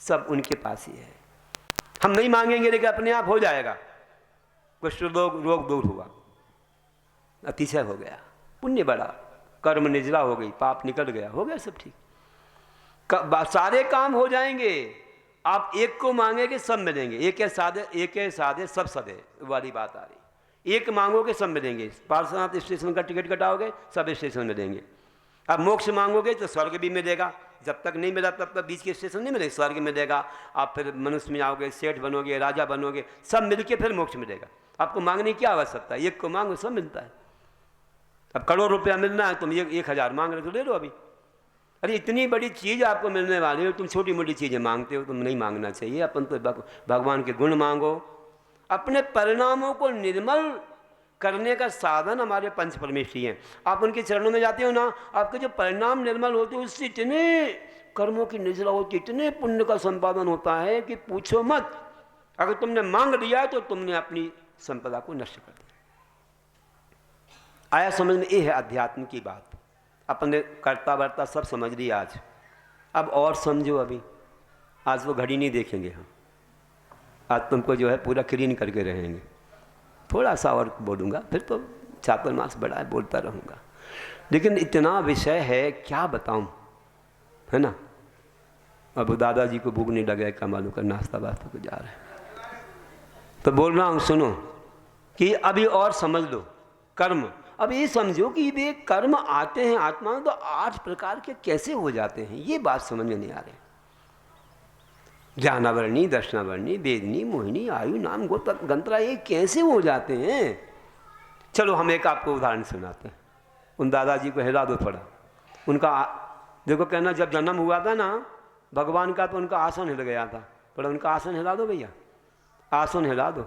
सब उनके पास ही है। हम नहीं मांगेंगे लेकिन अपने आप हो जाएगा। कुष्ठ रोग दूर हुआ, अतिशय हो गया, पुण्य बढ़ा, कर्म निर्जला हो गई, पाप निकल गया, हो गया सब ठीक। सारे काम हो जाएंगे। आप एक को मांगेंगे सब मिलेंगे। एक है साधे सब सदे वाली बात आ रही। एक मांगोगे सब मिलेंगे। पार्श्वनाथ स्टेशन का टिकट कटाओगे सब स्टेशन मिलेंगे। अब मोक्ष मांगोगे तो स्वर्ग भी मिलेगा, जब तक नहीं मिला तब तक बीच के स्टेशन नहीं मिलेगा, स्वर्ग मिलेगा। आप फिर मनुष्य में आओगे, सेठ बनोगे, राजा बनोगे, सब मिलके फिर मोक्ष मिलेगा। आपको मांगने की क्या आवश्यकता है? एक को मांगो सब मिलता है। अब करोड़ रुपया मिलना है, तुम 1,000 मांग रहे तो ले लो अभी। अरे इतनी बड़ी चीज़ आपको मिलने वाली है, तुम छोटी मोटी चीज़ें मांगते हो, तुम नहीं मांगना चाहिए। अपन तो भगवान के गुण मांगो। अपने परिणामों को निर्मल करने का साधन हमारे पंच परमेश्वरी हैं। आप उनके चरणों में जाते हो ना, आपके जो परिणाम निर्मल होते हैं उससे इतने कर्मों की निर्जला होती, इतने पुण्य का संपादन होता है कि पूछो मत। अगर तुमने मांग लिया तो तुमने अपनी संपदा को नष्ट कर दिया। आया समझ में? ये है अध्यात्म की बात। अपने कर्ता वर्ता सब समझ लिया आज। अब और समझो। अभी आज वो घड़ी नहीं देखेंगे हम। आज तुमको जो है पूरा क्लीन करके रहेंगे। थोड़ा सा और बोलूँगा, फिर तो चातुर्मास बड़ा है, बोलता रहूँगा। लेकिन इतना विषय है क्या बताऊँ, है ना। अब दादाजी को भूख नहीं लगे, कमालू का नाश्ता वास्ता को जा रहे हैं, तो बोल रहा हूँ सुनो कि अभी और समझ लो कर्म। अब ये समझो कि वे कर्म आते हैं आत्मा में तो 8 प्रकार के कैसे हो जाते हैं, ये बात समझ में नहीं आ रही। ज्ञानावरणी, दर्शनावरणी, वेदनी, मोहिनी, आयु, नाम, गोत्र, गंत्रा, ये कैसे हो जाते हैं? चलो हम एक आपको उदाहरण सुनाते हैं। उन दादाजी को हिला दो थोड़ा। उनका देखो कहना, जब जन्म हुआ था ना भगवान का तो उनका आसन हिल गया था। थोड़ा उनका आसन हिला दो भैया, आसन हिला दो।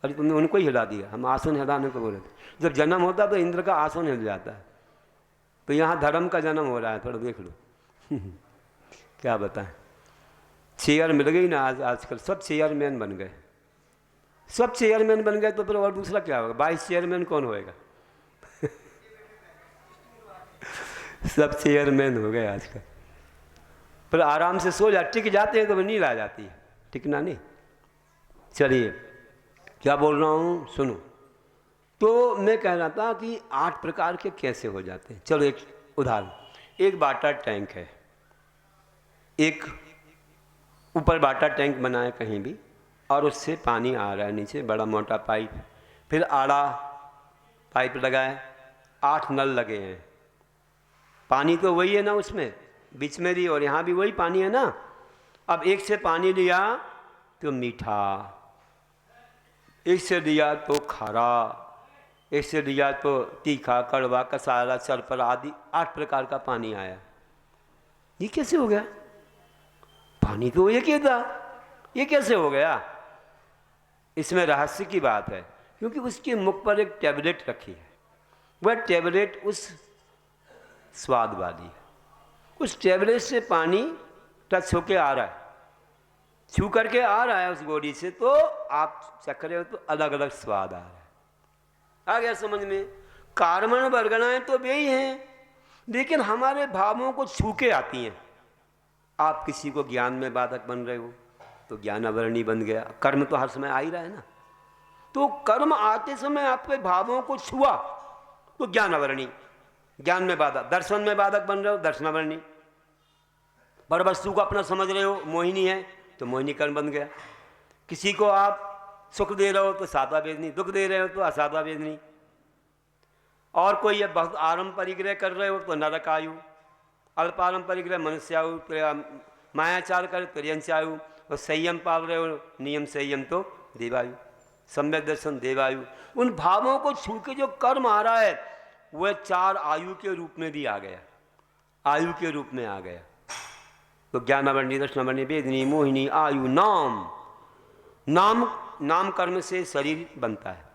अरे तुमने उनको ही हिला दिया, हम आसन हिलाने को बोले थे। जब जन्म होता तो इंद्र का आसन हिल जाता है। तो यहाँ धर्म का जन्म हो रहा है, थोड़ा देख लो। क्या बताएं, चेयर मिल गई ना आजकल सब चेयरमैन बन गए। सब चेयरमैन बन गए तो फिर और दूसरा क्या होगा? 22 चेयरमैन कौन होएगा? सब चेयरमैन हो गए आजकल। फिर आराम से सो जा, टिक जाते हैं तो नींद आ जाती है, टिकना नहीं। चलिए क्या बोल रहा हूँ सुनो। तो मैं कह रहा था कि 8 प्रकार के कैसे हो जाते हैं। चलो एक उदाहरण, एक वाटर टैंक है, एक ऊपर वाटर टैंक बना है कहीं भी और उससे पानी आ रहा है नीचे, बड़ा मोटा पाइप, फिर आड़ा पाइप लगा है, 8 नल लगे हैं। पानी तो वही है ना उसमें, बीच में भी और यहाँ भी वही पानी है ना। अब एक से पानी लिया तो मीठा, एक से लिया तो खारा, एक से लिया तो तीखा, कड़वा, कसाला, चरपर आदि 8 प्रकार का पानी आया। ये कैसे हो गया? पानी तो एक ही था, ये कैसे हो गया? इसमें रहस्य की बात है, क्योंकि उसके मुख पर एक टैबलेट रखी है। वह टैबलेट उस स्वाद वाली है। उस टैबलेट से पानी टच होके आ रहा है, छू करके आ रहा है उस गोली से, तो आप चख रहे हो तो अलग अलग स्वाद आ रहा है। आ गया समझ में? कार्बन वर्गणाएं तो वे ही हैं, लेकिन हमारे भावों को छू के आती हैं। आप किसी को ज्ञान में बाधक बन रहे हो तो ज्ञान अवर्णी बन गया। कर्म तो हर समय आ ही रहा है ना। तो कर्म आते समय आपके भावों को छुआ तो ज्ञान अवर्णी, ज्ञान में बाधक। दर्शन में बाधक बन रहे हो, दर्शनावरणी। पर वस्तु को अपना समझ रहे हो, मोहिनी है तो मोहिनी कर्म बन गया। किसी को आप सुख दे रहे हो तो सातवा वेदनी, दुख दे रहे हो तो असातवा वेदनी। और कोई बहुत आरंभ परिग्रह कर रहे हो तो नरक आयु, अल्पारंभ परिग्रह मनुष्यायु, मायाचार कर त्रियंचायु, और संयम पाल रहे हो नियम संयम तो देवायु, सम्यक दर्शन देवायु। उन भावों को छू के जो कर्म आ रहा है वह 4 आयु के रूप में भी आ गया, आयु के रूप में आ गया। तो ज्ञानावरणी, दर्शनावरणी, वेदनी, मोहिनी, आयु, नाम। नाम कर्म से शरीर बनता है।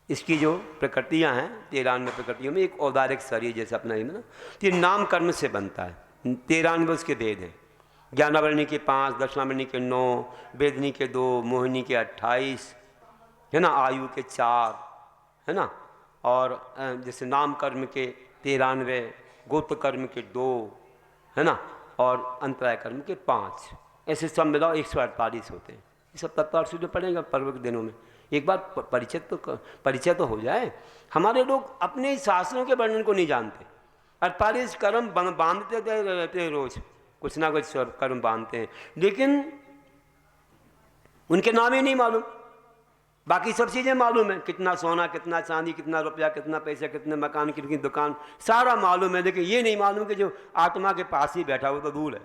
इसकी जो प्रकृतियां हैं 93 प्रकृतियों में एक औदारिक शरीर जैसे अपना ही ना, तो ये नाम कर्म से बनता है। 93 उसके वेद हैं। ज्ञानावरणी के 5, दर्शनावरणी के 9, वेदनी के 2, मोहिनी के 28, है ना, आयु के 4, है ना। और जैसे नाम कर्म के 93, गोत्र कर्म के 2, है ना, और अंतराय कर्म के 5। ऐसे सब मिलाओ 148 होते हैं। ये सब तत्वार्थ सूत्र पढ़ेंगे पर्व के दिनों में। एक बार परिचय तो हो जाए। हमारे लोग अपने शास्त्रों के वर्णन को नहीं जानते। 48 कर्म बांधते रहते हैं, रोज कुछ ना कुछ कर्म बांधते हैं, लेकिन उनके नाम ही नहीं मालूम। बाकी सब चीज़ें मालूम है, कितना सोना, कितना चांदी, कितना रुपया, कितना पैसा, कितने मकान, कितनी दुकान, सारा मालूम है, लेकिन ये नहीं मालूम कि जो आत्मा के पास ही बैठा हो तो दूर है,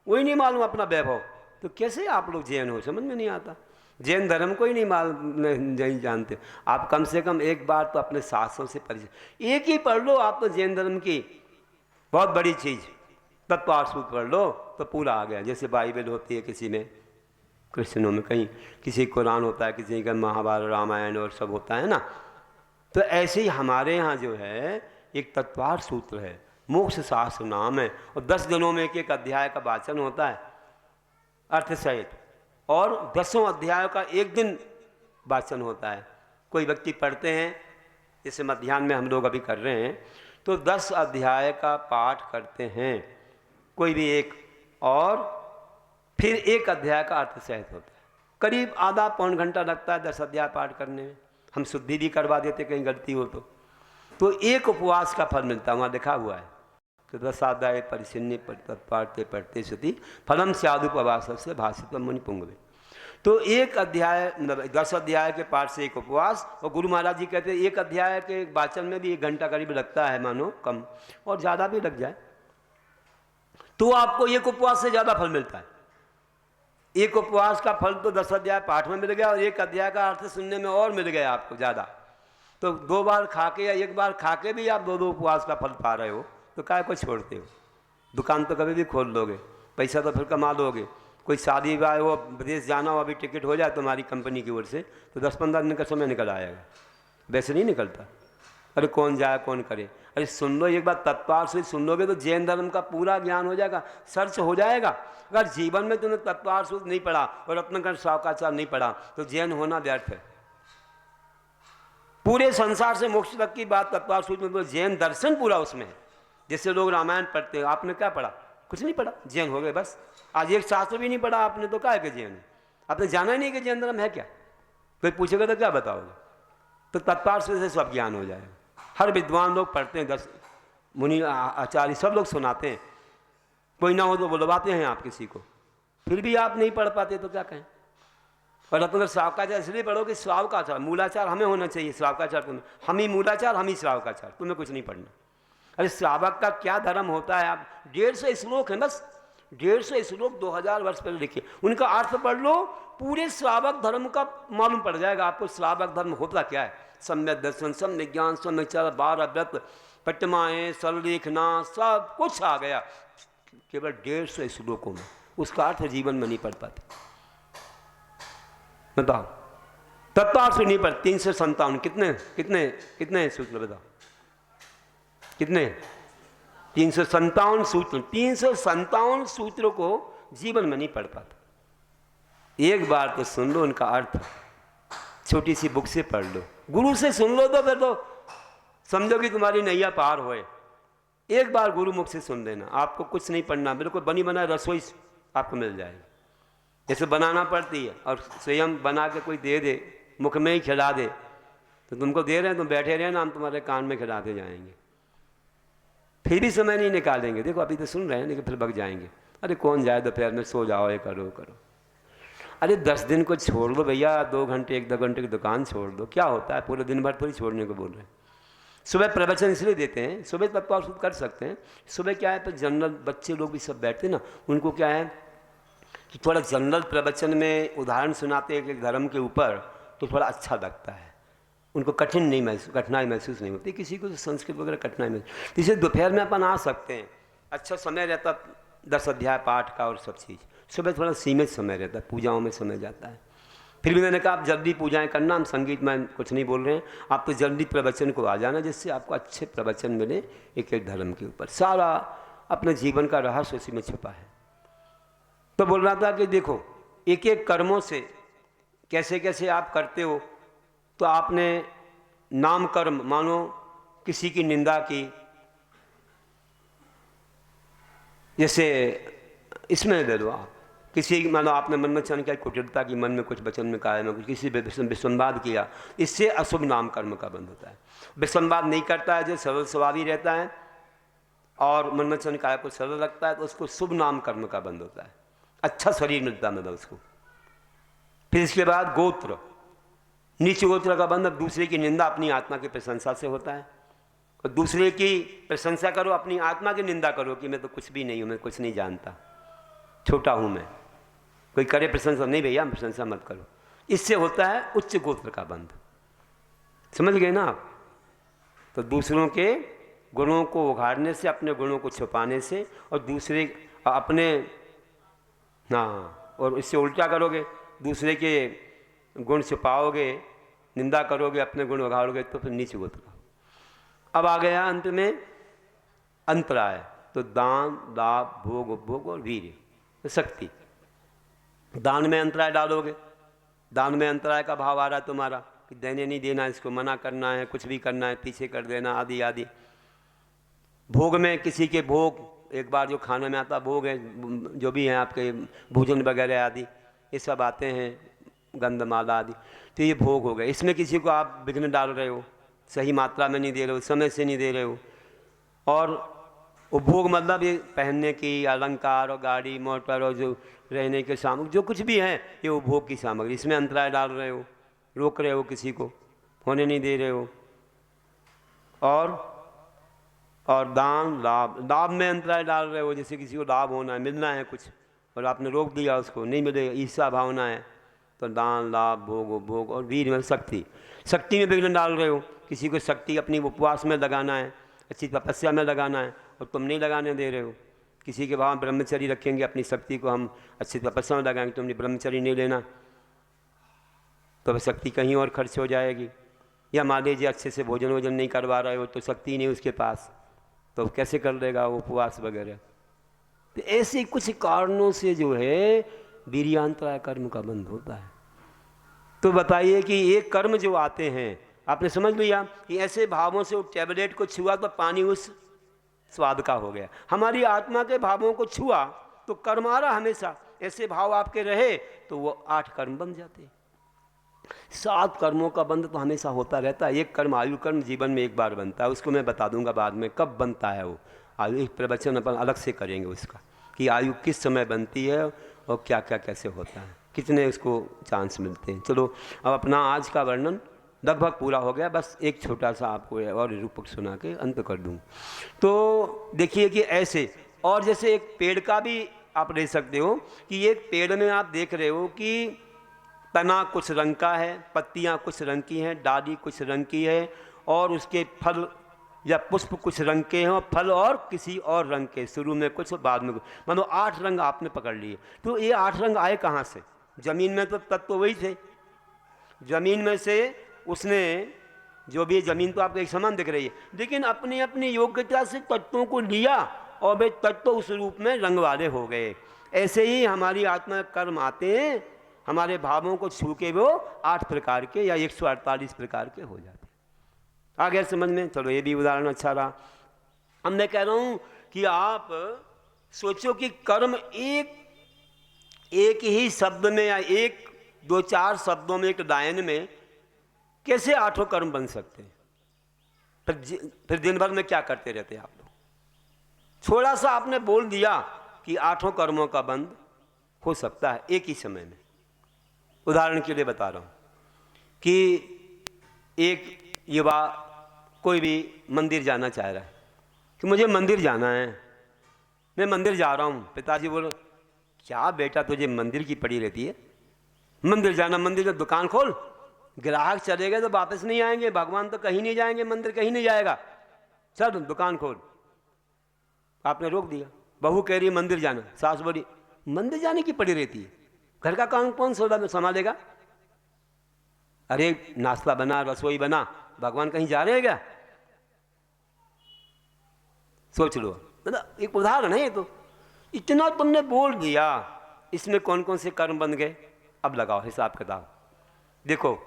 वही नहीं मालूम अपना वैभव। तो कैसे आप लोग जैन हो, समझ में नहीं आता। जैन धर्म को ही नहीं जानते आप। कम से कम एक बार तो अपने शास्त्रों से परिचय एक ही पढ़ लो आप, तो जैन धर्म की बहुत बड़ी चीज़ तत्वार्थ सूत्र पढ़ लो तो पूरा आ गया। जैसे बाइबल होती है किसी में, क्रिश्चियनों में कहीं किसी कुरान होता है, किसी का महाभारत रामायण और सब होता है ना, तो ऐसे ही हमारे यहाँ जो है एक तत्वार्थ सूत्र है, मोक्ष शास्त्र नाम है, और 10 दिनों में एक अध्याय का वाचन होता है अर्थ सहित, और 10 अध्यायों का एक दिन वाचन होता है। कोई व्यक्ति पढ़ते हैं, जैसे मध्याह्न में हम लोग अभी कर रहे हैं, तो 10 अध्याय का पाठ करते हैं कोई भी एक, और फिर एक अध्याय का अर्थ सहित होता है। करीब आधा पौन घंटा लगता है 10 अध्याय पाठ करने में। हम शुद्धि भी करवा देते कहीं गलती हो तो एक उपवास का फल मिलता है, वहाँ लिखा हुआ है कि 10 अध्याय परिचिन्नी पढ़ते पढ़ते श्रुति फलम स्यादुपवास से भाषित मुनि पुंगवे। तो एक अध्याय मतलब 10 अध्याय के पाठ से एक उपवास, और गुरु महाराज जी कहते हैं एक अध्याय के वाचन में भी 1 घंटा करीब लगता है, मानो कम और ज़्यादा भी लग जाए तो आपको एक उपवास से ज़्यादा फल मिलता है। एक उपवास का फल तो 10 अध्याय पाठ में मिल गया, और एक अध्याय का अर्थ सुनने में और मिल गया आपको ज़्यादा। तो 2 बार खा के या 1 बार खा के भी आप 2 उपवास का फल पा रहे हो, तो काय को छोड़ते हो। दुकान तो कभी भी खोल लोगे, पैसा तो फिर कमा लोगे। कोई शादी विवाह हो, विदेश जाना हो, अभी टिकट हो जाए तुम्हारी कंपनी की ओर से, तो 10-15 दिन का समय निकल आएगा, वैसे नहीं निकलता। अरे कौन जाए कौन करे। अरे सुन लो एक बार तत्वार्थ से सुन लोगे तो जैन धर्म का पूरा ज्ञान हो जाएगा, सर्च हो जाएगा। अगर जीवन में तुमने तत्वार्थ सूत्र नहीं पढ़ा और रत्नाकर शावकाचार्य नहीं पढ़ा तो जैन होना व्यर्थ है। पूरे संसार से मोक्ष तक की बात तत्वार्थ सूत्र में, तो जैन दर्शन पूरा उसमें है। जैसे लोग रामायण पढ़ते हैं, आपने क्या पढ़ा? कुछ नहीं पढ़ा, जैन हो गए बस। आज एक शास्त्र भी नहीं पढ़ा आपने, तो क्या है कि जैन है? आपने जाना ही नहीं कि जैन धर्म है क्या। कोई पूछेगा तो क्या बताओगे? तो तत्वार्थ सूत्र से सब ज्ञान हो जाएगा। हर विद्वान लोग पढ़ते हैं, 10 मुनि आचार्य सब लोग सुनाते हैं, कोई ना हो तो बुलवाते हैं आप किसी को, फिर भी आप नहीं पढ़ पाते तो क्या कहें। और अपना श्रावकाचार इसलिए पढ़ो कि श्रावकाचार मूलाचार हमें होना चाहिए, श्रावकाचार तुम्हें, हम ही मूलाचार हम ही श्रावकाचार, तुम्हें कुछ नहीं पढ़ना। अरे श्रावक का क्या धर्म होता है? आप 150 श्लोक हैं बस, 150 श्लोक 2000 वर्ष पहले लिखे, उनका अर्थ पढ़ लो, पूरे श्रावक धर्म का मालूम पड़ जाएगा आपको। श्रावक धर्म होता क्या है? सम्यक दर्शन, सम्यक ज्ञान, सम्यक चार, 12 व्रत, पटमाएँ, सरलेखना, सब कुछ आ गया केवल 150 श्लोकों में। उसका अर्थ जीवन में नहीं पढ़ पाते। बताओ, तत्वार्थ नहीं पढ़, 357 कितने कितने कितने सूत्र बताओ, कितने? 357 सूत्र। 357 सूत्रों को जीवन में नहीं पढ़ पाता। एक बार तो सुन लो उनका अर्थ, छोटी सी बुक से पढ़ लो, गुरु से सुन लो तो फिर तो समझो कि तुम्हारी नैया पार होए। एक बार गुरु मुख से सुन लेना, आपको कुछ नहीं पढ़ना, बिल्कुल बनी बनाए रसोई आपको मिल जाएगी। जैसे बनाना पड़ती है और स्वयं बना के कोई दे दे, मुख में ही खिला दे, तो तुमको दे रहे हैं, तुम बैठे रहे ना, हम तुम्हारे कान में खिलाते जाएंगे, फिर भी समय नहीं निकालेंगे। देखो अभी तो सुन रहे हैं लेकिन फिर भग जाएंगे। अरे कौन जाए दोपहर में, सो जाओ, ये करो करो। अरे 10 दिन को छोड़ दो भैया, 2 घंटे 1-2 घंटे की दुकान छोड़ दो, क्या होता है? पूरे दिन भर थोड़ी छोड़ने को बोल रहे हैं। सुबह प्रवचन इसलिए देते हैं, सुबह तत्वार्थ सूत्र कर सकते हैं। सुबह क्या है, तो जनरल बच्चे लोग भी सब बैठते हैं ना, उनको क्या है कि थोड़ा जनरल प्रवचन में उदाहरण सुनाते हैं एक धर्म के ऊपर, तो थोड़ा अच्छा लगता है, उनको कठिनाई महसूस नहीं होती। किसी को तो संस्कृत वगैरह कठिनाई महसूस, तो इसे दोपहर में अपन आ सकते हैं, अच्छा समय रहता 10 अध्याय पाठ का और सब चीज़। सुबह थोड़ा सीमित समय रहता है, पूजाओं में समय जाता है। फिर भी मैंने कहा आप जल्दी पूजाएं करना, हम संगीत में कुछ नहीं बोल रहे हैं, आप तो जल्दी प्रवचन को आ जाना, जिससे आपको अच्छे प्रवचन मिले एक एक धर्म के ऊपर। सारा अपने जीवन का रहस्य उसी में छुपा है। तो बोल रहा था कि देखो एक एक कर्मों से कैसे कैसे आप करते हो। तो आपने नाम कर्म, मानो किसी की निंदा की, जैसे इसमें दे दो आप किसी मानो आपने मन में चयन किया, कुटिलता की मन में कुछ वचन में कहा है, मैं कुछ किसी विसंवाद किया, इससे अशुभ नाम कर्म का बंध होता है। विसंवाद नहीं करता है जो सरल स्वभावी रहता है और मन में चयन काय को सरल लगता है, तो उसको शुभ नाम कर्म का बंध होता है, अच्छा शरीर मिलता है मतलब उसको। फिर इसके बाद गोत्र, नीच गोत्र का बंध, दूसरे की निंदा अपनी आत्मा की प्रशंसा से होता है। और दूसरे की प्रशंसा करो, अपनी आत्मा की निंदा करो कि मैं तो कुछ भी नहीं हूँ, मैं कुछ नहीं जानता, छोटा हूँ मैं। कोई करे प्रशंसा, नहीं भैया प्रशंसा मत करो। इससे होता है उच्च गोत्र का बंध। समझ गए ना आप? तो दूसरों के गुणों को उघाड़ने से, अपने गुणों को छुपाने से, और दूसरे अपने, हाँ, और इससे उल्टा करोगे, दूसरे के गुण छुपाओगे, निंदा करोगे, अपने गुण उघाड़ोगे, तो फिर नीच गोत्र। अब आ गया अंत में अंतराय, तो दान, लाभ, भोग, उपभोग और वीर्य, शक्ति। दान में अंतराय डालोगे, दान में अंतराय का भाव आ रहा है तुम्हारा कि देने नहीं देना, इसको मना करना है, कुछ भी करना है, पीछे कर देना, आदि आदि। भोग में किसी के भोग, एक बार जो खाने में आता भोग है, जो भी हैं आपके भोजन वगैरह आदि, ये सब आते हैं, गंधमाला आदि, तो ये भोग हो गए। इसमें किसी को आप विघ्न डाल रहे हो, सही मात्रा में नहीं दे रहे हो, समय से नहीं दे रहे हो। और उपभोग मतलब ये पहनने की, अलंकार और गाड़ी मोटर और जो रहने के सामग्री, जो कुछ भी है, ये उपभोग की सामग्री, इसमें अंतराय डाल रहे हो, रोक रहे हो, किसी को होने नहीं दे रहे हो। और दान, लाभ, लाभ में अंतराय डाल रहे हो, जैसे किसी को लाभ होना है, मिलना है कुछ, और आपने रोक दिया, उसको नहीं मिलेगा, ईर्ष्या भावना है, तो दान, लाभ, भोग, उपभोग और वीर में शक्ति, शक्ति में विघ्न डाल रहे हो। किसी को शक्ति अपनी उपवास में लगाना है, अच्छी तपस्या में लगाना है, और तुम नहीं लगाने दे रहे हो। किसी के भाव ब्रह्मचर्य रखेंगे, अपनी शक्ति को हम अच्छी तपस्या में लगाएंगे, तुमने ब्रह्मचर्य नहीं लेना, तो वह शक्ति कहीं और खर्च हो जाएगी। या मान लीजिए अच्छे से भोजन वोजन नहीं करवा रहे हो, तो शक्ति नहीं उसके पास, तो कैसे कर लेगा वो उपवास वगैरह। तो ऐसे कुछ कारणों से जो है वीर्यांतराय कर्म का बंध होता है। तो बताइए कि ये कर्म जो आते हैं, आपने समझ लिया कि ऐसे भावों से टैबलेट को छुआ तो पानी उस स्वाद का हो गया। हमारी आत्मा के भावों को छुआ तो कर्म आ रहा हमेशा, ऐसे भाव आपके रहे तो वो 8 कर्म बन जाते। 7 कर्मों का बंध तो हमेशा होता रहता है। एक कर्म आयु कर्म जीवन में एक बार बनता है, उसको मैं बता दूंगा बाद में कब बनता है वो आयु। एक प्रवचन अपन अलग से करेंगे उसका कि आयु किस समय बनती है और क्या क्या कैसे होता है, कितने उसको चांस मिलते हैं। चलो अब अपना आज का वर्णन लगभग पूरा हो गया, बस एक छोटा सा आपको और रूपक सुना के अंत कर दूँ। तो देखिए कि ऐसे, और जैसे एक पेड़ का भी आप ले सकते हो कि एक पेड़ में आप देख रहे हो कि तना कुछ रंग का है, पत्तियां कुछ रंग की हैं, डाली कुछ रंग की है, और उसके फल या पुष्प कुछ रंग के हैं, और फल और किसी और रंग के, शुरू में कुछ बाद में कुछ, मानो 8 रंग आपने पकड़ लिए। तो ये 8 रंग आए कहाँ से? जमीन में तो तत्व वही थे, जमीन में से उसने जो भी, जमीन तो आपको एक समान दिख रही है, लेकिन अपनी अपनी योग्यता से तत्वों को लिया और वे तत्व उस रूप में रंग वाले हो गए। ऐसे ही हमारी आत्मा कर्म आते हैं, हमारे भावों को छू के वो 8 प्रकार के या 148 प्रकार के हो जाते हैं। आ गया समझ में? चलो ये भी उदाहरण अच्छा रहा। अब मैं कह रहा हूं कि आप सोचो कि कर्म एक ही शब्द में या 1-2-4 शब्दों में, एक लाइन में कैसे 8 कर्म बन सकते हैं? फिर दिन भर में क्या करते रहते हैं आप लोग? थोड़ा सा आपने बोल दिया कि 8 कर्मों का बंध हो सकता है एक ही समय में। उदाहरण के लिए बता रहा हूं कि एक युवा कोई भी मंदिर जाना चाह रहा है कि मुझे मंदिर जाना है, मैं मंदिर जा रहा हूं। पिताजी बोलो क्या बेटा तुझे मंदिर की पड़ी रहती है, मंदिर जाना, मंदिर में दुकान खोल, ग्राहक चले गए तो वापस नहीं आएंगे, भगवान तो कहीं नहीं जाएंगे, मंदिर कहीं नहीं जाएगा, चल दुकान खोल। आपने रोक दिया। बहू कह रही है मंदिर जाना, सास बोली मंदिर जाने की पड़ी रहती है, घर का काम कौन संभालेगा? अरे नाश्ता बना, रसोई बना, भगवान कहीं जा रहे हैं क्या? सोच लो, मतलब एक उदाहरण है ये। तो इतना तुमने बोल दिया, इसमें कौन कौन से कर्म बन गए? अब लगाओ हिसाब किताब। देखो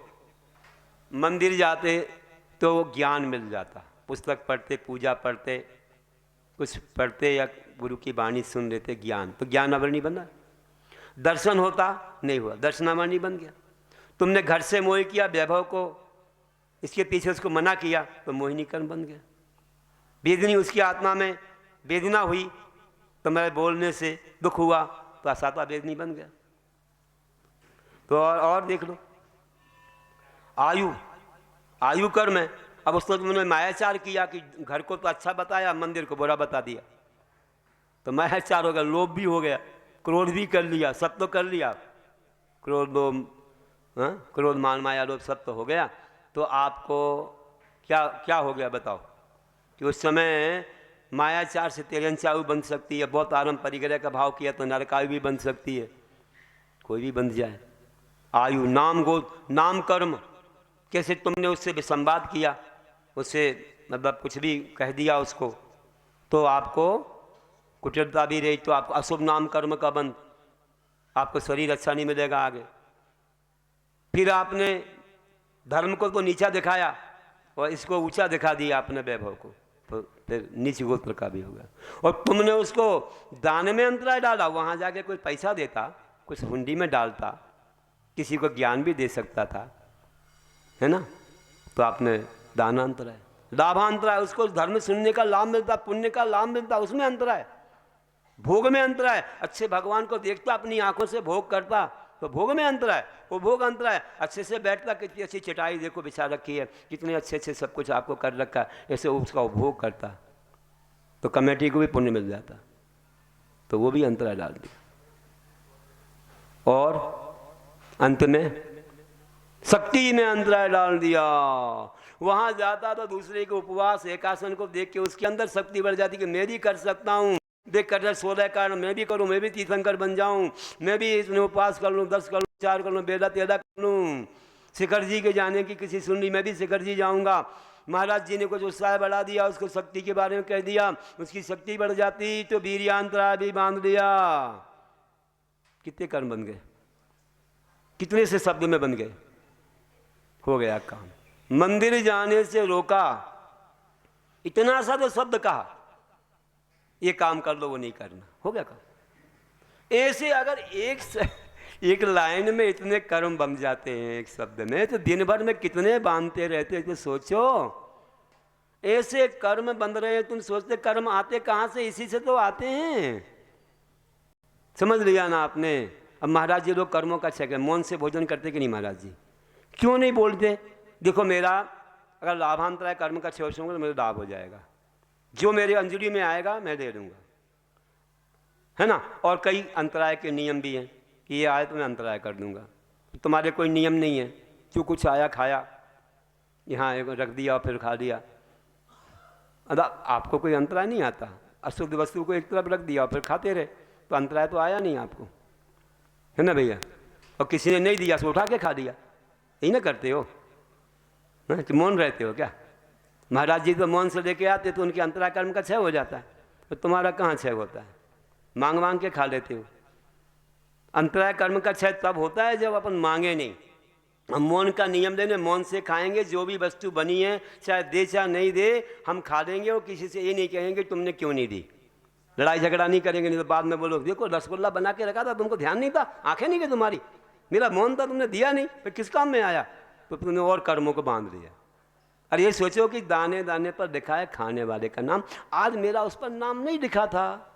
मंदिर जाते तो ज्ञान मिल जाता, पुस्तक पढ़ते, पूजा पढ़ते, कुछ पढ़ते या गुरु की वाणी सुन लेते, ज्ञान, तो ज्ञान अवर नहीं बना। दर्शन होता नहीं हुआ, दर्शनामानी बन गया। तुमने घर से मोह किया, वैभव को इसके पीछे उसको मना किया तो मोहिनी कर्म बन गया। वेदनी उसकी आत्मा में वेदना हुई तो मेरे बोलने से दुख हुआ तो असाता वेदनी बन गया। तो और देख लो, आयु कर्म है। अब उसने तुमने मायाचार किया कि घर को तो अच्छा बताया, मंदिर को बुरा बता दिया, तो मायाचार हो गया, लोभ भी हो गया, क्रोध भी कर लिया, सब तो कर लिया, क्रोध मान माया लोभ सब तो हो गया। तो आपको क्या क्या हो गया बताओ? कि उस समय मायाचार से तिरंचायु बन सकती है, बहुत आरंभ परिग्रह का भाव किया तो नरकायु भी बन सकती है, कोई भी बन जाए। आयु नाम कर्म, कैसे तुमने उससे विसंवाद किया, उससे मतलब कुछ भी कह दिया उसको, तो आपको कुटिलता भी रही, तो आपको अशुभ नाम कर्म का बंध, आपको शरीर अच्छा नहीं मिलेगा आगे। फिर आपने धर्म को तो नीचा दिखाया और इसको ऊंचा दिखा दिया अपने वैभव को, तो फिर नीच गोत्र का भी होगा। और तुमने उसको दान में अंतराय डाला, वहाँ जाके कोई पैसा देता, कुछ हुंडी में डालता, किसी को ज्ञान भी दे सकता था, है ना, तो आपने दानांतराय, लाभांतराय, उसको धर्म सुनने का लाभ मिलता, पुण्य का लाभ मिलता, उसमें अंतराय, भोग में अंतराय। अच्छे भगवान को देखता, अपनी आंखों से भोग करता, तो भोग में अंतराय, वो भोग अंतराय। अच्छे से बैठता, कितनी अच्छी चटाई देखो बिछा रखी है, कितने अच्छे अच्छे सब कुछ आपको कर रखा है, ऐसे उसका उपभोग करता, तो कमेटी को भी पुण्य मिल जाता, तो वो भी अंतराय डाल दिया। और अंत में शक्ति में अंतराय डाल दिया। वहां जाता तो दूसरे के उपवास एकासन को देख के उसके अंदर शक्ति बढ़ जाती कि मैं भी कर सकता हूँ, देख कर 16 कारण मैं भी करूँ, मैं भी तीर्थंकर बन जाऊँ, मैं भी इसमें उपवास कर लूँ, 10 कर लूँ, 4 कर लूँ, बेदा तेदा कर लूँ। शिखर जी के जाने की किसी सुन ली, मैं भी शिखर जी जाऊँगा। महाराज जी ने कुछ उत्साह बढ़ा दिया, उसको शक्ति के बारे में कह दिया, उसकी शक्ति बढ़ जाती तो वीर्यांतराय भी बांध दिया। कितने कर्म बन गए, कितने से शब्द में बन गए, हो गया काम। मंदिर जाने से रोका, इतना सा तो शब्द कहा, ये काम कर लो, वो नहीं करना, हो गया काम। ऐसे अगर एक लाइन में इतने कर्म बन जाते हैं एक शब्द में, तो दिन भर में कितने बांधते रहते हैं, तो सोचो ऐसे कर्म बन रहे हैं। तुम सोचते कर्म आते कहाँ से? इसी से तो आते हैं, समझ लिया ना आपने। अब महाराज जी लोग कर्मों का चेक है, मौन से भोजन करते कि नहीं महाराज जी? क्यों नहीं बोलते? देखो मेरा अगर लाभांतराय कर्म का क्षय होगा तो मेरा लाभ हो जाएगा, जो मेरे अंजलि में आएगा मैं दे दूंगा, है ना। और कई अंतराय के नियम भी हैं कि ये आए तो मैं अंतराय कर दूंगा। तुम्हारे कोई नियम नहीं है, जो कुछ आया खाया, यहाँ रख दिया और फिर खा लिया। अदा आपको कोई अंतराय नहीं आता, अशुद्ध वस्तु को एक तरफ रख दिया और फिर खाते रहे, तो अंतराय तो आया नहीं आपको, है ना भैया। और किसी ने नहीं दिया सो उठा के खा लिया, यही ना करते हो, तो मौन रहते हो क्या? महाराज जी तो मौन से लेके आते तो उनके अंतराय कर्म का क्षय हो जाता है, तो तुम्हारा कहाँ क्षय होता है? मांग मांग के खा लेते हो। अंतराय कर्म का क्षय तब होता है जब अपन मांगे नहीं। हम मौन का नियम लेने, मौन से खाएंगे, जो भी वस्तु बनी है चाहे दे चाहे नहीं दे हम खा लेंगे, और किसी से ये नहीं कहेंगे तुमने क्यों नहीं दी। लड़ाई झगड़ा नहीं करेंगे, नहीं तो बाद में बोलो देखो रसगुल्ला बना के रखा था, तुमको ध्यान नहीं था, आंखें नहीं गई तुम्हारी, मेरा मौन था तुमने दिया नहीं, फिर किस काम में आया? तो तुमने और कर्मों को बांध लिया। अरे ये सोचो कि दाने दाने पर लिखा है खाने वाले का नाम, आज मेरा उस पर नाम नहीं लिखा था,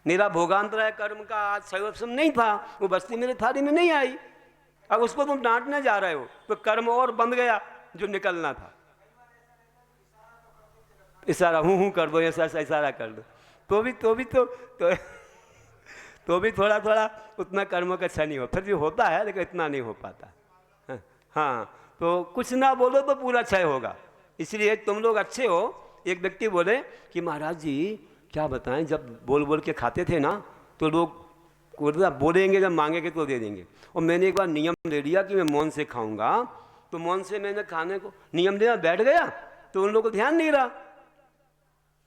मेरा भोगांतराय कर्म का आज संयोग नहीं था, वो बस्ती मेरे थाली में नहीं आई। अब उसको तुम डांटने जा रहे हो तो कर्म और बंध गया जो निकलना था। इशारा हूँ कर दो, ऐसा इशारा कर दो, तो भी थोड़ा थोड़ा उतना कर्मों का अच्छा नहीं हो, फिर भी होता है लेकिन इतना नहीं हो पाता। हाँ, तो कुछ ना बोलो तो पूरा क्षय होगा। इसलिए तुम लोग अच्छे हो। एक व्यक्ति बोले कि महाराज जी क्या बताएं, जब बोल बोल के खाते थे ना तो लोग बोलेंगे, जब मांगेंगे तो दे देंगे। और मैंने एक बार नियम ले लिया कि मैं मौन से खाऊंगा, तो मौन से मैंने खाने को नियम लिया, बैठ गया तो उन लोगों को ध्यान नहीं रहा।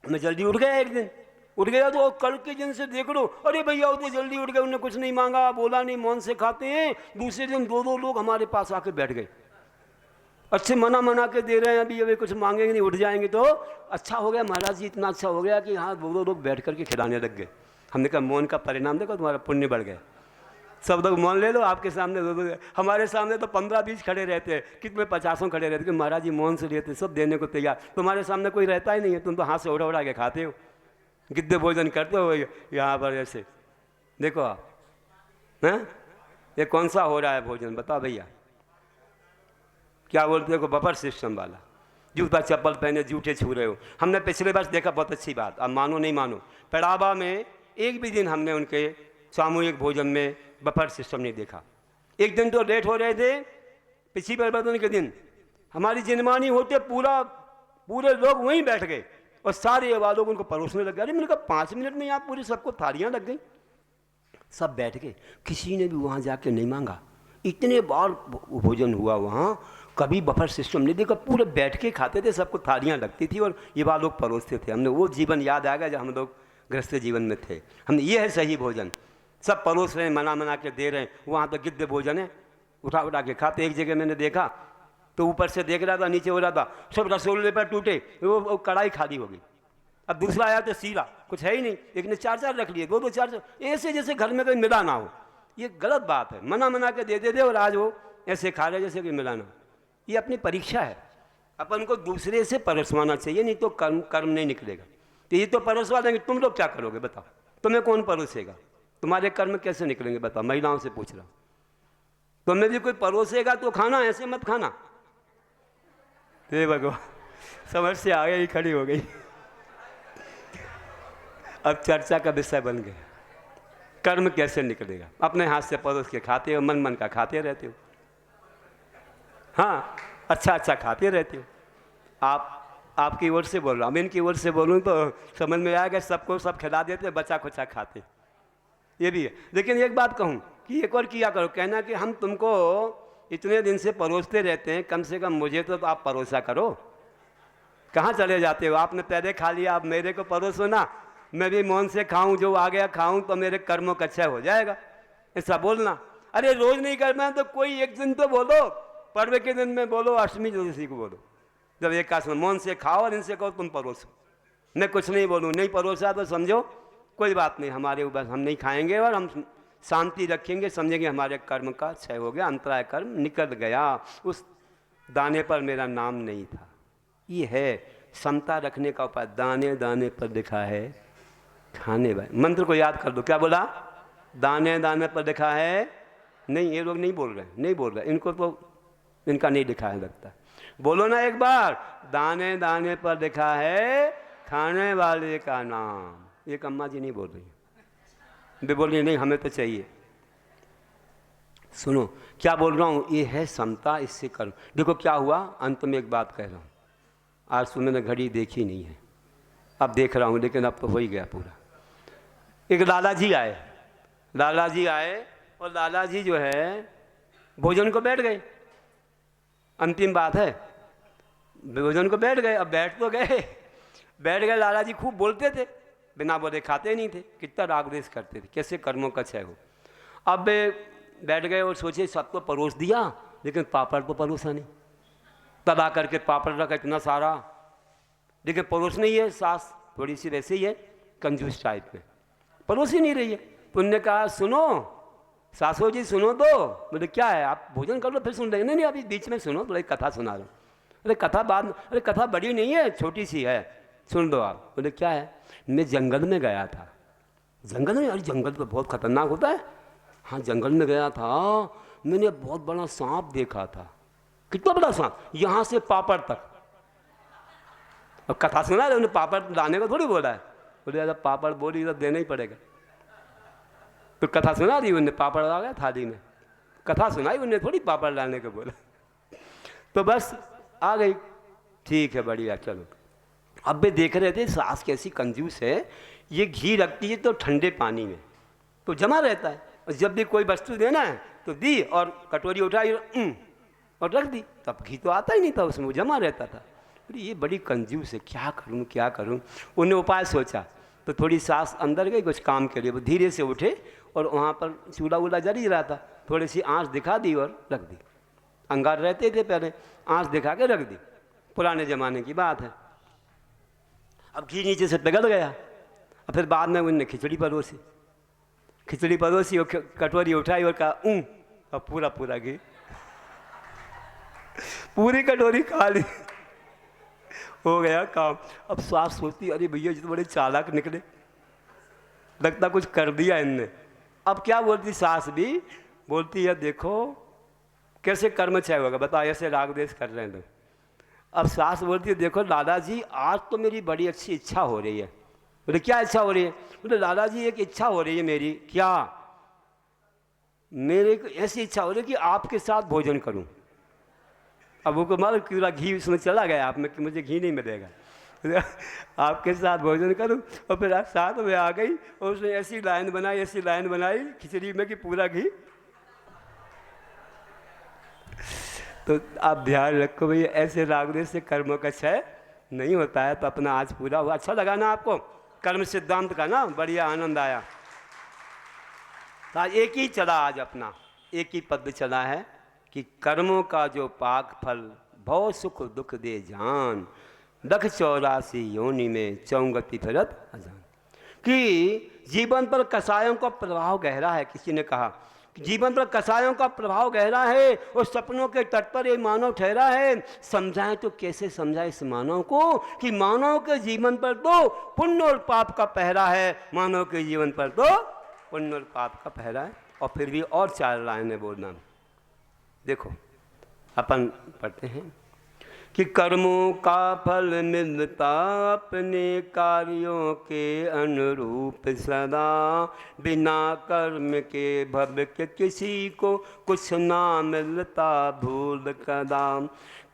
मैं जल्दी उठ गया, एक दिन उठ गया तो कल के दिन से देख लो, अरे भैया वो तो जल्दी उठ गए, उन्होंने कुछ नहीं मांगा, बोला नहीं, मौन से खाते हैं। दूसरे दिन दो लोग हमारे पास आके बैठ गए, अच्छे मना के दे रहे हैं, अभी कुछ मांगेंगे नहीं, उठ जाएंगे। तो अच्छा हो गया महाराज जी, इतना अच्छा हो गया कि हाँ दो लोग बैठ करके खिलाने लग गए। हमने कहा मौन का परिणाम देखो, तुम्हारा पुण्य बढ़ गया। सब लोग मौन ले लो, आपके सामने दो, हमारे सामने तो 15-20 खड़े रहते हैं, कितने 50 खड़े रहते हैं कि महाराज जी मौन से लेते, सब देने को तैयार। तुम्हारे सामने कोई रहता ही नहीं है, तुम तो हाथ से उड़ा उड़ा के खाते हो, गिद्दे भोजन करते हो यहाँ पर ऐसे। देखो आप, हैं ये कौन सा हो रहा है भोजन, बताओ भैया। क्या बोलते हो, बफर सिस्टम वाला, जूता चप्पल पहने जूठे छू रहे हो। हमने पिछले वर्ष देखा, बहुत अच्छी बात, अब मानो नहीं मानो, पेड़ाबा में एक भी दिन हमने उनके सामूहिक भोजन में बफर सिस्टम नहीं देखा। एक दिन तो लेट हो रहे थे, पिछली परिवर्तन के दिन हमारी जिनमानी होते पूरे लोग वहीं बैठ गए और सारे वालों को उनको परोसने लग गए। अरे मैंने कहा 5 मिनट में आप पूरी सबको थालियाँ लग गई, सब बैठ गए, किसी ने भी वहाँ जाके नहीं मांगा। इतने बार भोजन हुआ वहाँ, कभी बफर सिस्टम नहीं देखा, पूरे बैठ के खाते थे, सबको थालियाँ लगती थी और ये वाले लोग परोसते थे। हमने वो जीवन याद आ गया जब हम लोग गृहस्थ जीवन में थे। हमने ये है सही भोजन, सब परोस रहे हैं, मना के दे रहे हैं। वहाँ तो गिद्दे भोजन है, उठा के खाते। एक जगह मैंने देखा तो ऊपर से देख रहा था, नीचे हो रहा था, सब रसोले पर टूटे, वो कढ़ाई खाली हो गई। अब दूसरा आया तो सीरा, कुछ है ही नहीं, एक ने 4 रख लिए, 2 4, ऐसे जैसे घर में कोई मिला ना हो। ये गलत बात है, मना के देते थे और आज वो ऐसे खा रहे जैसे कि मिला ना। ये अपनी परीक्षा है, अपन को दूसरे से परसवाना चाहिए, नहीं तो कर्म नहीं निकलेगा। तो ये तो परसवा देंगे, तुम लोग क्या करोगे बताओ, तुम्हें कौन परोसेगा, तुम्हारे कर्म कैसे निकलेंगे बताओ। महिलाओं से पूछ रहा हूँ, तुम्हें भी कोई परोसेगा तो खाना, ऐसे मत खाना। हे भगवान, समस्या आ गई, खड़ी हो गई। अब चर्चा का विषय बन गया, कर्म कैसे निकलेगा। अपने हाथ से परोस के खाते हो, मन का खाते रहते हो, हाँ अच्छा खाते रहते हो। आपकी ओर से बोल रहा हूँ, मैं इनकी ओर से बोलूँ तो समझ में आएगा, सबको सब खिला देते, बचा खुचा खाते, ये भी है। लेकिन एक बात कहूँ कि एक और किया करो, कहना कि हम तुमको इतने दिन से परोसते रहते हैं, कम से कम मुझे तो आप परोसा करो। कहाँ चले जाते हो, आपने पहले खा लिया, आप मेरे को परोसो ना, मैं भी मौन से खाऊं, जो आ गया खाऊं तो मेरे कर्मों का क्षय हो जाएगा, ऐसा बोलना। अरे रोज नहीं करना है तो कोई एक दिन तो बोलो, पर्व के दिन में बोलो, अष्टमी चतुर्थी को बोलो, जब एक का मौन से खाओ और इनसे कहो तुम परोसो। मैं कुछ नहीं बोलूँ, नहीं परोसा तो समझो कोई बात नहीं, हमारे ऊपर हम नहीं खाएंगे और हम शांति रखेंगे, समझेंगे हमारे कर्म का क्षय हो गया, अंतराय कर्म निकल गया, उस दाने पर मेरा नाम नहीं था। ये है समता रखने का उपाय। दाने दाने पर लिखा है खाने वाले, मंत्र को याद कर दो। क्या बोला, दाने दाने पर लिखा है। नहीं, ये लोग नहीं बोल रहे, इनको तो इनका नहीं लिखा है लगता। बोलो ना एक बार, दाने दाने पर लिखा है खाने वाले का नाम। एक अम्मा जी नहीं बोल रही, वे बोल रही नहीं हमें तो चाहिए। सुनो क्या बोल रहा हूँ, ये है समता, इससे करो। देखो क्या हुआ, अंत में एक बात कह रहा हूँ, आज सुबह मैंने घड़ी देखी नहीं है, अब देख रहा हूँ, लेकिन अब तो हो ही गया पूरा। एक लालाजी आए और लालाजी जो है भोजन को बैठ गए, अंतिम बात है, भोजन को बैठ गए। अब बैठ गए लालाजी खूब बोलते थे, बिना बोले खाते नहीं थे, कितना राग द्वेष करते थे, कैसे कर्मों का क्षय हो। अब बैठ गए और सोचे सब तो परोस दिया, लेकिन पापड़ तो परोसा नहीं। तब आकर के पापड़ रखा इतना सारा, लेकिन परोस नहीं है। सास थोड़ी सी वैसे ही है, कंजूस टाइप में, परोस ही नहीं रही है। तो उनने कहा सुनो सासू जी, सुनो तो। बोले क्या है, आप भोजन कर लो फिर सुन लेंगे। नहीं अभी बीच में सुनो, बोले कथा सुना रहा हूँ। अरे कथा बाद में, अरे कथा बड़ी नहीं है, छोटी सी है, सुन दो आप। बोले क्या है, मैं जंगल में गया था। जंगल में, अरे जंगल तो बहुत खतरनाक होता है। हाँ जंगल में गया था, मैंने बहुत बड़ा सांप देखा था। कितना बड़ा सांप, यहाँ से पापड़ तक। और कथा सुना रहे, उन्हें पापड़ लाने को थोड़ी बोला है। बोले अगर पापड़ बोली तो देना ही पड़ेगा। तो कथा सुना दी उन्हें, पापड़ आ गया थाली में, कथा सुनाई उन्हें, थोड़ी पापड़ लाने को बोला। तो बस आ गई, ठीक है बढ़िया चलो। अब वे देख रहे थे सास कैसी कंजूस है, ये घी रखती है तो ठंडे पानी में तो जमा रहता है, और जब भी कोई वस्तु देना है तो दी और कटोरी उठाई और रख दी, तब घी तो आता ही नहीं था उसमें, वो जमा रहता था। अरे ये बड़ी कंजूस है, क्या करूं। उन्हें उपाय सोचा, तो थोड़ी सास अंदर गई कुछ काम के लिए, वो धीरे से उठे और वहाँ पर चूल्हा वूल्हा जल ही रहा था, थोड़ी सी आँच दिखा दी और रख दी। अंगार रहते थे पहले, आँच दिखा के रख दी, पुराने ज़माने की बात है। अब घी नीचे से पिघल गया, और फिर बाद में उनने खिचड़ी परोसी। खिचड़ी परोसी और कटोरी उठाई और कहा और पूरा पूरा घी, पूरी कटोरी खा ली, हो गया काम। अब सास सोचती अरे भैया जी तो बड़े चालाक निकले, लगता कुछ कर दिया इनने। अब क्या बोलती सास भी, बोलती है देखो कैसे कर्म क्षय होगा, बता ऐसे राग देश कर रहे हैं लोग। अब सास बोलती है देखो दादाजी आज तो मेरी बड़ी अच्छी इच्छा हो रही है। बोले क्या इच्छा हो रही है? बोले दादाजी एक इच्छा हो रही है मेरी। क्या? मेरे को ऐसी इच्छा हो रही है कि आपके साथ भोजन करूं। अब वो को मालूम पूरा घी उसमें चला गया आप में कि मुझे घी नहीं मिलेगा आपके साथ भोजन करूं। और फिर आप साथ में आ गई और उसने ऐसी लाइन बनाई, ऐसी लाइन बनाई खिचड़ी में कि पूरा घी। तो आप ध्यान रखो भैया, ऐसे रागने से कर्मों का क्षय नहीं होता है। तो अपना आज पूरा हुआ। अच्छा लगा ना आपको कर्म सिद्धांत का ना? बढ़िया आनंद आया। तो आज एक ही चला, आज अपना एक ही पद चला है कि कर्मों का जो पाक फल भव सुख दुख दे जान, दख 84 योनि में चौंगति फिरत अजान। कि जीवन पर कसायों का प्रभाव गहरा है। किसी ने कहा जीवन पर कसायों का प्रभाव गहरा है और सपनों के तट पर ये मानव ठहरा है। समझाएं तो कैसे समझाएं इस मानव को कि मानव के जीवन पर तो पुण्य और पाप का पहरा है, मानव के जीवन पर तो पुण्य और पाप का पहरा है। और फिर भी और 4 लाइनें बोलना। देखो अपन पढ़ते हैं कि कर्मों का फल मिलता अपने कार्यों के अनुरूप सदा, बिना कर्म के भव के किसी को कुछ ना मिलता भूल कदा।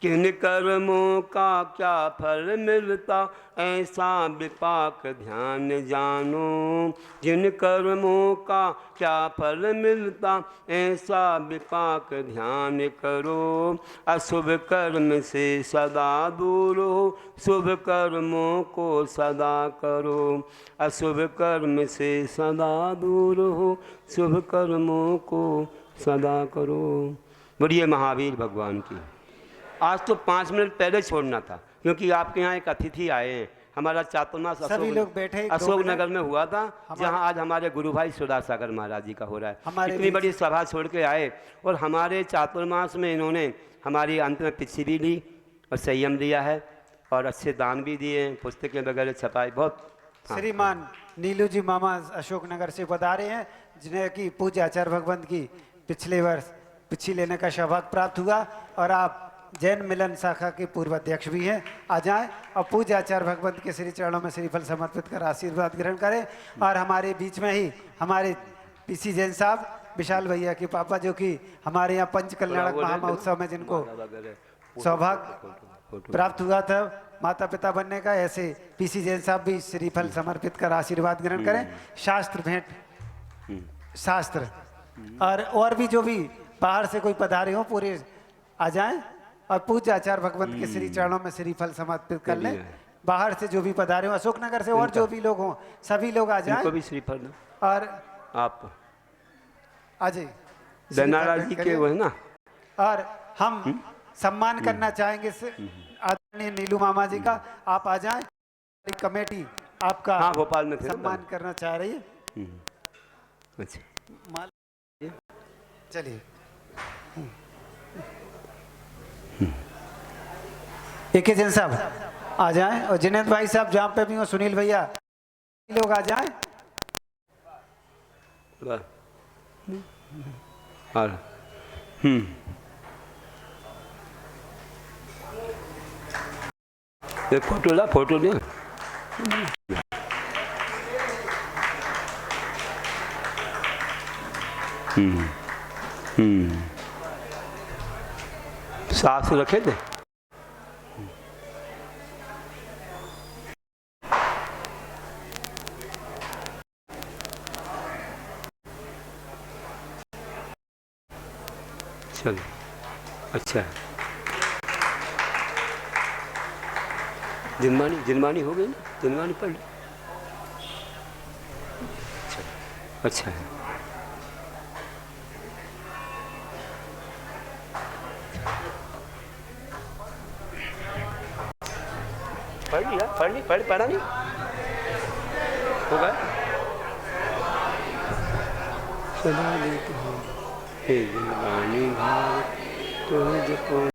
किन कर्मों का क्या फल मिलता ऐसा विपाक ध्यान जानो, जिन कर्मों का क्या फल मिलता ऐसा विपाक ध्यान करो। अशुभ कर्म से सदा दूर हो, शुभ कर्मों को सदा करो। अशुभ कर्म से सदा दूर हो, शुभ कर्मों को सदा करो। बोलिए महावीर भगवान की। आज तो 5 मिनट पहले छोड़ना था क्योंकि आपके यहाँ एक अतिथि आए हैं। हमारा चातुर्मास अशोक नगर में हुआ था, जहाँ आज हमारे गुरु भाई सुधा सागर महाराज जी का हो रहा है। इतनी बड़ी सभा छोड़ के आए और हमारे चातुर्मास में इन्होंने हमारी अंत में पिछी भी ली और संयम दिया है और अच्छे दान भी दिए, पुस्तकें वगैरह छपाई। बहुत श्रीमान नीलू जी मामा अशोक नगर से बता रहे हैं, जिन्हें कि पूज्य आचार्य भगवंत की पिछले वर्ष पिछी लेने का सौभाग्य प्राप्त हुआ। और आप जैन मिलन शाखा के पूर्व अध्यक्ष भी हैं। आ जाएं और पूज्य आचार्य भगवंत के श्री चरणों में श्रीफल समर्पित कर आशीर्वाद ग्रहण करें। और हमारे बीच में ही हमारे पीसी जैन साहब, विशाल भैया के पापा, जो कि हमारे यहाँ पंच कल्याणक महामहोत्सव में जिनको सौभाग्य प्राप्त हुआ था माता पिता बनने का, ऐसे पीसी जैन साहब भी श्रीफल समर्पित कर आशीर्वाद ग्रहण करें। शास्त्र भेंट शास्त्र और भी जो भी बाहर से कोई पधारे हो पूरे आ जाएं और पूज्य आचार्य भगवंत के श्री चरणों में श्रीफल समर्पित कर लें। बाहर से जो भी पधारे हो, अशोक नगर से और जो भी लोग हों, सभी लोग आ जाएं। भी श्रीफल और आप आ जाइए जी के वो है ना। और हम सम्मान करना चाहेंगे आदरणीय नीलू मामा जी का। आप आ जाएं, कमेटी आपका भोपाल में सम्मान करना चाह रही है। अच्छा चलिए एक जैन साहब आ जाएं और जिनेद भाई साहब जहाँ पे भी हो, सुनील भैया, लोग आ जाएं। फोटो ला, फोटो ले। साफ रखे थे। चलो अच्छा है। जिनवानी हो गई ना, जिनवानी पढ़ ली। अच्छा है। पढ़ लिया, पढ़ा नहीं होगा। सदा लेते हो हे दिलवानी भाव तुझको